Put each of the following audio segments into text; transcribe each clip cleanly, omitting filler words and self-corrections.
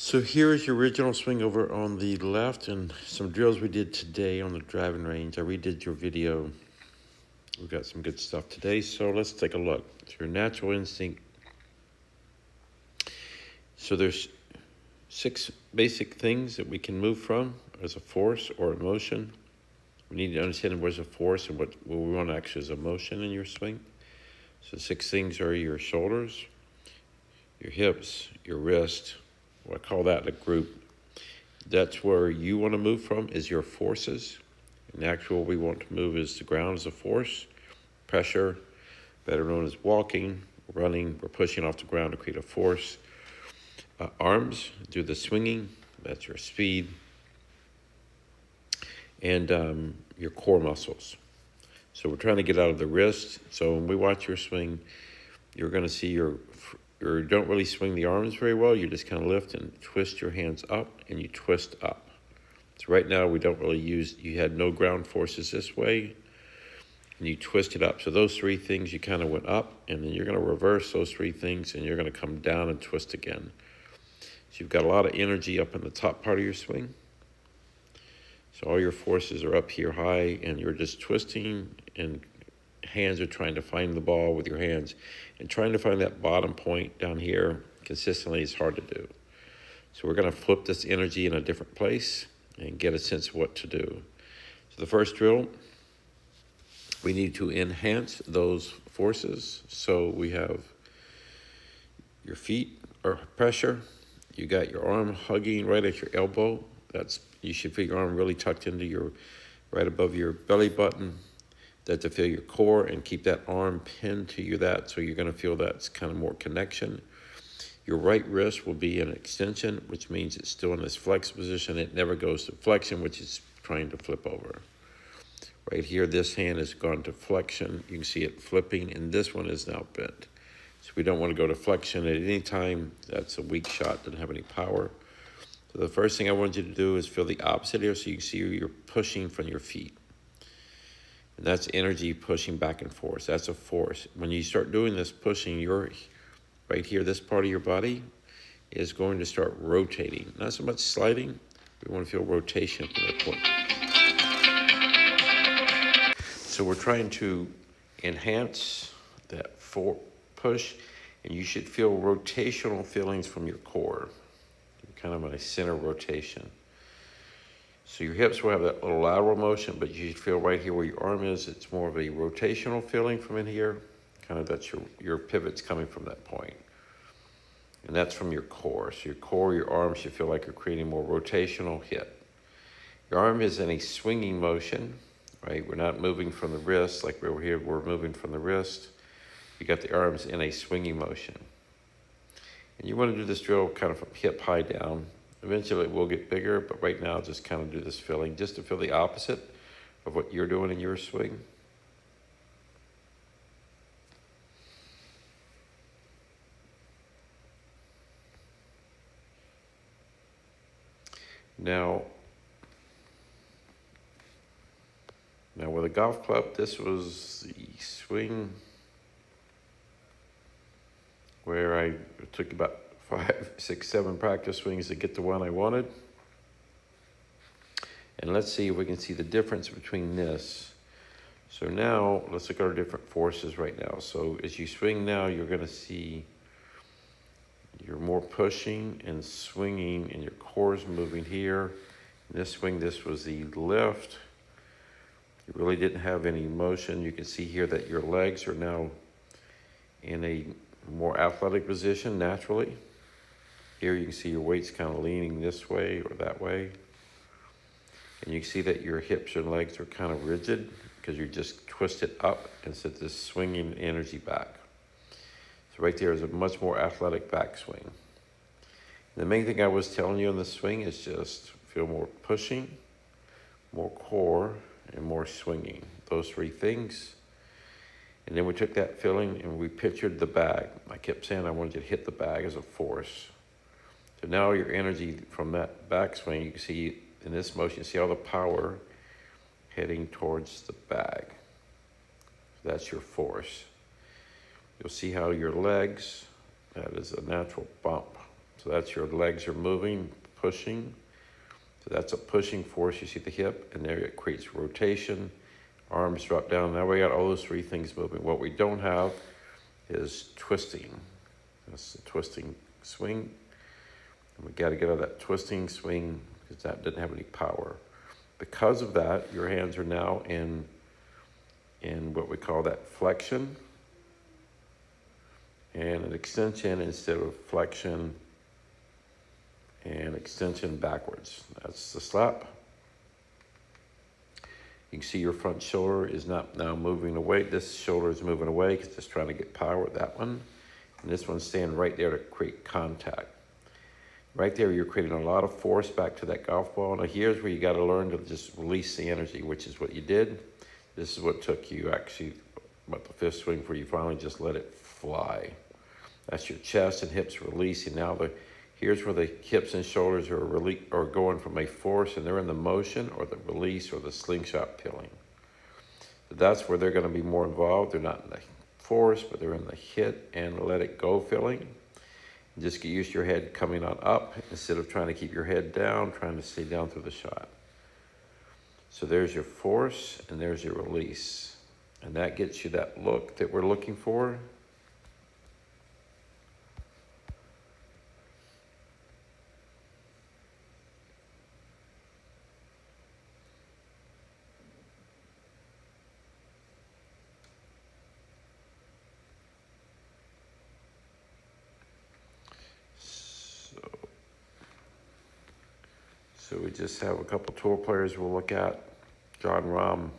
So here is your original swing over on the left and some drills we did today on the driving range. I redid your video. We've got some good stuff today, so let's take a look. It's your natural instinct. So there's 6 basic things that we can move from as a force or emotion. We need to understand where's a force and what we want actually is a motion in your swing. So 6 things are your shoulders, your hips, your wrist. Well, I call that a group. That's where you want to move from is your forces. And actually what we want to move is the ground as a force. Pressure, better known as walking, running, we're pushing off the ground to create a force. Arms, do the swinging, that's your speed. And your core muscles. So we're trying to get out of the wrist. So when we watch your swing, you're going to see you don't really swing the arms very well. You just kind of lift and twist your hands up, and you twist up. So right now we don't really you had no ground forces this way, and you twist it up. So those 3 things you kind of went up, and then you're going to reverse those 3 things, and you're going to come down and twist again. So you've got a lot of energy up in the top part of your swing. So all your forces are up here high, and you're just twisting, and hands are trying to find the ball with your hands. And trying to find that bottom point down here consistently is hard to do. So we're going to flip this energy in a different place and get a sense of what to do. So the first drill, we need to enhance those forces. So we have your feet are pressure. You got your arm hugging right at your elbow. You should feel your arm really tucked into right above your belly button. That to feel your core and keep that arm pinned to you so you're going to feel that's kind of more connection. Your right wrist will be an extension, which means it's still in this flex position. It never goes to flexion, which is trying to flip over. Right here, this hand has gone to flexion. You can see it flipping, and this one is now bent. So we don't want to go to flexion at any time. That's a weak shot, doesn't have any power. So the first thing I want you to do is feel the opposite here, so you can see you're pushing from your feet. And that's energy pushing back and forth. That's a force. When you start doing this pushing, right here, this part of your body is going to start rotating. Not so much sliding. We want to feel rotation from that point. So we're trying to enhance that push, and you should feel rotational feelings from your core. Kind of a center rotation. So your hips will have that little lateral motion, but you should feel right here where your arm is, it's more of a rotational feeling from in here. Kind of that's your pivot's coming from that point. And that's from your core. So your core, your arm should feel like you're creating more rotational hit. Your arm is in a swinging motion, right? We're not moving from the wrist like we're here, we're moving from the wrist. You got the arms in a swinging motion. And you want to do this drill kind of from hip high down. Eventually it will get bigger, but right now just kind of do this feeling, just to feel the opposite of what you're doing in your swing. Now with a golf club, this was the swing where I took about 5, 6, 7 practice swings to get the one I wanted. And let's see if we can see the difference between this. So now let's look at our different forces right now. So as you swing now, you're going to see you're more pushing and swinging, and your core is moving here. In this swing, this was the lift. You really didn't have any motion. You can see here that your legs are now in a more athletic position naturally. Here you can see your weight's kind of leaning this way or that way. And you can see that your hips and legs are kind of rigid because you just twist it up and set this swinging energy back. So right there is a much more athletic backswing. And the main thing I was telling you on the swing is just feel more pushing, more core, and more swinging. Those 3 things. And then we took that feeling and we pictured the bag. I kept saying I wanted you to hit the bag as a force. So now your energy from that backswing, you can see in this motion, you see all the power heading towards the bag. So that's your force. You'll see how your legs, that is a natural bump. So that's your legs are moving, pushing. So that's a pushing force. You see the hip, and there it creates rotation. Arms drop down. Now we got all those three things moving. What we don't have is twisting. That's the twisting swing. And we got to get out of that twisting swing because that didn't have any power. Because of that, your hands are now in what we call that flexion and an extension instead of flexion and extension backwards. That's the slap. You can see your front shoulder is not now moving away. This shoulder is moving away because it's trying to get power with that one. And this one's staying right there to create contact. Right there, you're creating a lot of force back to that golf ball. Now here's where you got to learn to just release the energy, which is what you did. This is what took you actually about the fifth swing where you finally just let it fly. That's your chest and hips releasing. Now here's where the hips and shoulders are going from a force, and they're in the motion or the release or the slingshot pilling. So that's where they're going to be more involved. They're not in the force, but they're in the hit and let it go filling. Just get used to your head coming on up instead of trying to keep your head down, trying to stay down through the shot. So there's your force and there's your release. And that gets you that look that we're looking for. So we just have a couple tour players we'll look at. Jon Rahm,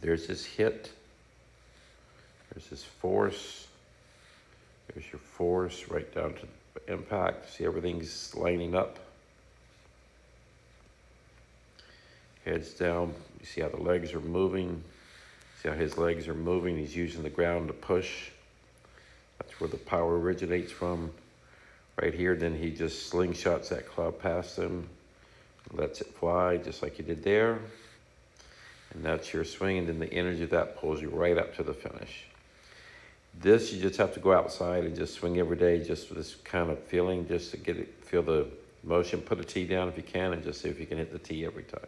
there's his hit. There's his force. There's your force right down to the impact. See, everything's lining up. Heads down. You see how the legs are moving. See how his legs are moving. He's using the ground to push. That's where the power originates from. Right here, then he just slingshots that club past him. Lets it fly just like you did there. And that's your swing, and then the energy of that pulls you right up to the finish. This, you just have to go outside and just swing every day, just with this kind of feeling, just to feel the motion. Put a tee down if you can, and just see if you can hit the tee every time.